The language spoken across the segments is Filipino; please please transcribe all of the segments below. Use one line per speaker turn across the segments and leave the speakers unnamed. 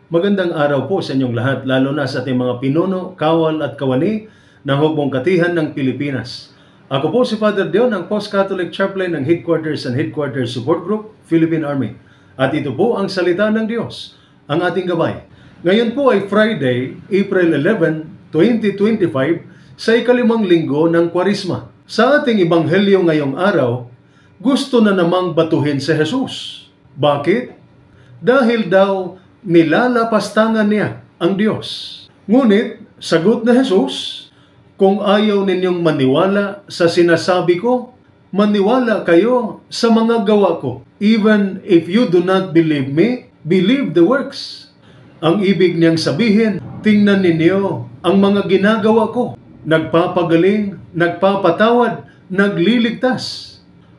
Magandang araw po sa inyong lahat, lalo na sa ating mga pinuno, kawal at kawani ng Hukbong Katihan ng Pilipinas. Ako po si Father Dion, ang Post-Catholic Chaplain ng Headquarters and Headquarters Support Group, Philippine Army. At ito po ang salita ng Diyos, ang ating gabay. Ngayon po ay Friday, April 11, 2025, sa ikalimang linggo ng Kwarisma. Sa ating ebanghelyo ngayong araw, gusto na namang batuhin si Jesus. Bakit? Dahil daw nilalapastangan niya ang Diyos. Ngunit, sagot na Jesus, kung ayaw ninyong maniwala sa sinasabi ko, maniwala kayo sa mga gawa ko. Even if you do not believe me, believe the works. Ang ibig niyang sabihin, tingnan ninyo ang mga ginagawa ko. Nagpapagaling, nagpapatawad, nagliligtas.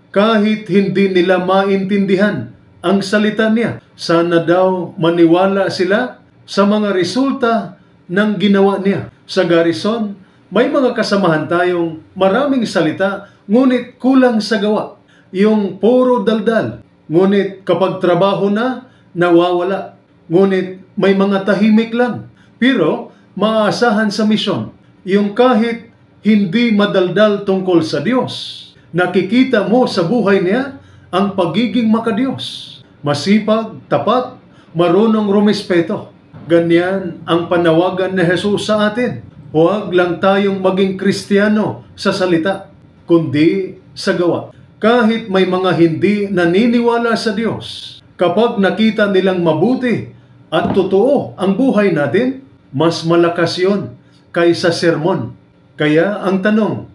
Kahit hindi nila maintindihan ang salita niya, sana daw maniwala sila sa mga resulta ng ginawa niya. Sa garrison, may mga kasamahan tayong maraming salita, ngunit kulang sa gawa. Yung puro daldal, ngunit kapag trabaho na, nawawala. Ngunit may mga tahimik lang, pero maaasahan sa misyon. Yung kahit hindi madaldal tungkol sa Diyos, nakikita mo sa buhay niya ang pagiging makadiyos. Masipag, tapat, marunong rumispeto. Ganyan ang panawagan ni Jesus sa atin. Huwag lang tayong maging Kristiyano sa salita, kundi sa gawa. Kahit may mga hindi naniniwala sa Diyos, kapag nakita nilang mabuti at totoo ang buhay natin, mas malakas yun kaysa sermon. Kaya ang tanong,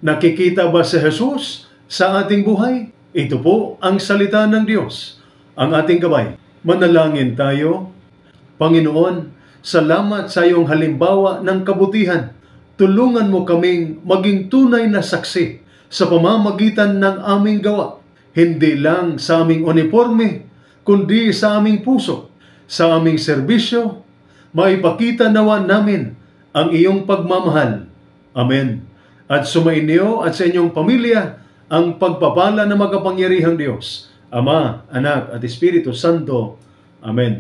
nakikita ba si Jesus sa ating buhay? Ito po ang salita ng Diyos, ang ating gabay. Manalangin tayo. Panginoon, salamat sa iyong halimbawa ng kabutihan. Tulungan mo kaming maging tunay na saksi sa pamamagitan ng aming gawa. Hindi lang sa aming uniforme, kundi sa aming puso, sa aming serbisyo. Maipakita nawa namin ang iyong pagmamahal. Amen. At sumainyo at sa inyong pamilya ang pagpapala ng makapangyarihang Diyos, Ama, Anak at Espiritu Santo. Amen.